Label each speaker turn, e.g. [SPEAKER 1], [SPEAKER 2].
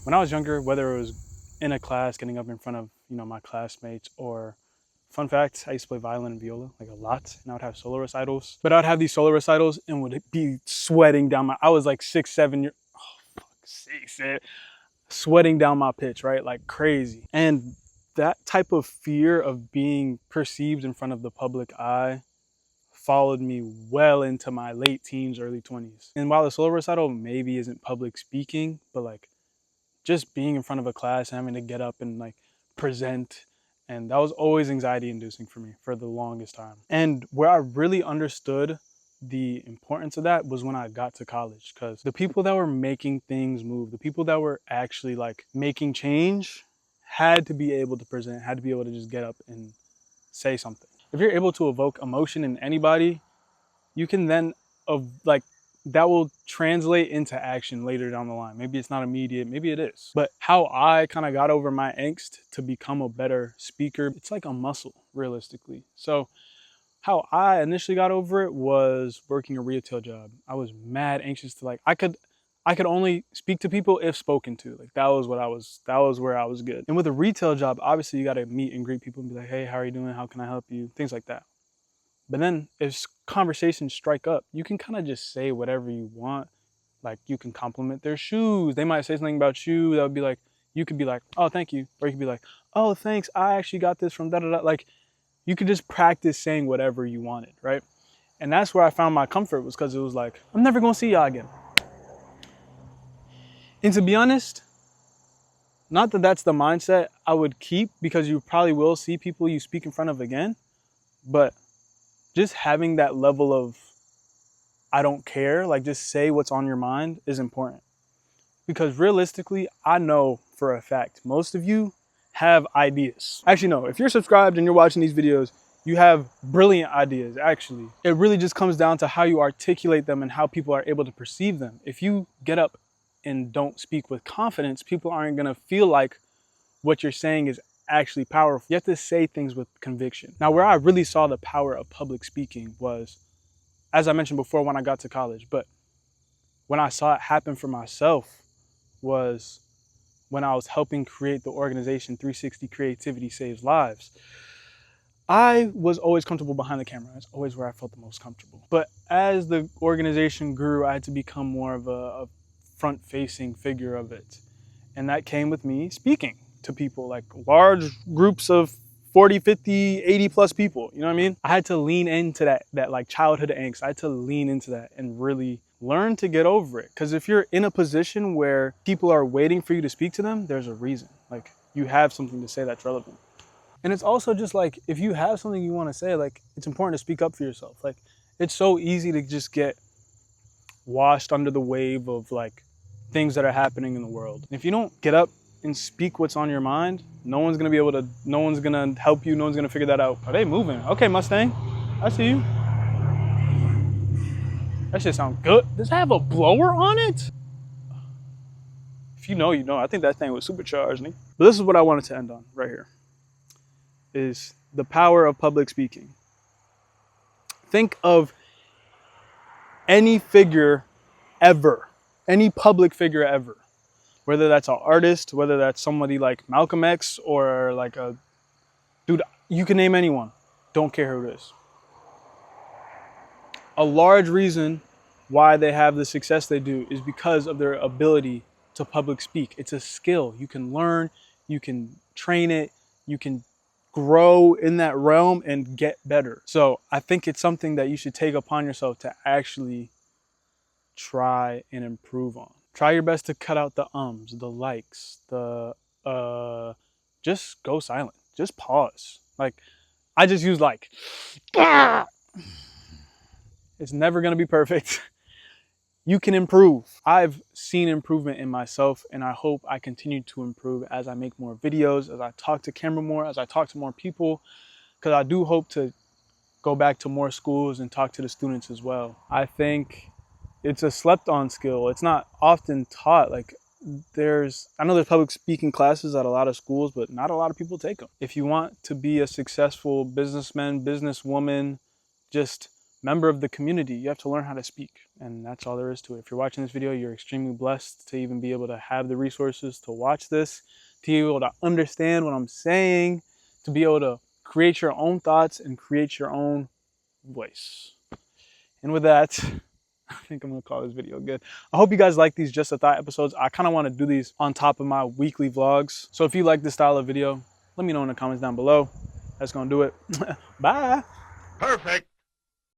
[SPEAKER 1] When I was younger, whether it was in a class, getting up in front of, my classmates, or fun fact, I used to play violin and viola like a lot, and I would have solo recitals. But I'd have these solo recitals and would be sweating down I was like 6, 7 years, oh, fuck, 6, 7, sweating down my pitch, right? Like crazy. And that type of fear of being perceived in front of the public eye followed me well into my late teens, early 20s. And while the solo recital maybe isn't public speaking, but like just being in front of a class and having to get up and like present, and that was always anxiety inducing for me for the longest time. And where I really understood the importance of that was when I got to college, because the people that were making things move, the people that were actually like making change, had to be able to present, had to be able to just get up and say something. If you're able to evoke emotion in anybody, you can then like that will translate into action later down the line. Maybe it's not immediate, maybe it is. But how I kind of got over my angst to become a better speaker, it's like a muscle, realistically. So how I initially got over it was working a retail job. I was mad anxious to I could only speak to people if spoken to. Like that was where I was good. And with a retail job, obviously you got to meet and greet people and be like, hey, how are you doing? How can I help you? Things like that. But then if conversations strike up, you can kind of just say whatever you want. Like you can compliment their shoes. They might say something about you that would be like, you could be like, oh, thank you. Or you could be like, oh, thanks. I actually got this from da-da-da. Like you could just practice saying whatever you wanted, right? And that's where I found my comfort, was because it was like, I'm never going to see y'all again. And to be honest, not that that's the mindset I would keep, because you probably will see people you speak in front of again, but just having that level of I don't care, like just say what's on your mind, is important. Because realistically, I know for a fact, most of you have ideas. Actually, no, if you're subscribed and you're watching these videos, you have brilliant ideas, actually. It really just comes down to how you articulate them and how people are able to perceive them. If you get up and don't speak with confidence, people aren't gonna feel like what you're saying is actually powerful. You have to say things with conviction. Now, where I really saw the power of public speaking was, as I mentioned before, when I got to college, but when I saw it happen for myself was when I was helping create the organization 360 Creativity Saves Lives. I was always comfortable behind the camera. That's always where I felt the most comfortable. But as the organization grew, I had to become more of a front-facing figure of it. And that came with me speaking to people, like large groups of 40, 50, 80 plus people, you know what I mean? I had to lean into that like childhood angst. I had to lean into that and really learn to get over it. Because if you're in a position where people are waiting for you to speak to them, there's a reason. Like you have something to say that's relevant. And it's also just like, if you have something you want to say, like it's important to speak up for yourself. Like it's so easy to just get washed under the wave of like things that are happening in the world. And if you don't get up and speak what's on your mind, no one's gonna help you, no one's gonna figure that out. Are they moving? Okay, Mustang, I see you. That shit sounds good. Does it have a blower on it? If you know, you know. I think that thing was supercharged. But this is what I wanted to end on right here, is the power of public speaking. Think of any figure ever, any public figure ever, whether that's an artist, whether that's somebody like Malcolm X, or like a dude, you can name anyone. Don't care who it is. A large reason why they have the success they do is because of their ability to public speak. It's a skill you can learn, you can train it, you can grow in that realm and get better. So I think it's something that you should take upon yourself to actually try and improve on. Try your best to cut out the ums, the likes, just go silent. Just pause. Like, I just use like, it's never gonna be perfect. You can improve. I've seen improvement in myself, and I hope I continue to improve as I make more videos, as I talk to camera more, as I talk to more people, because I do hope to go back to more schools and talk to the students as well. I think it's a slept on skill. It's not often taught. Like I know there's public speaking classes at a lot of schools, but not a lot of people take them. If you want to be a successful businessman, businesswoman, just member of the community. You have to learn how to speak, and that's all there is to it. If you're watching this video, you're extremely blessed to even be able to have the resources to watch this, to be able to understand what I'm saying, to be able to create your own thoughts and create your own voice. And with that, I think I'm gonna call this video good. I hope you guys like these Just a Thought episodes. I kind of want to do these on top of my weekly vlogs. So if you like this style of video, let me know in the comments down below. That's gonna do it. Bye.
[SPEAKER 2] Perfect.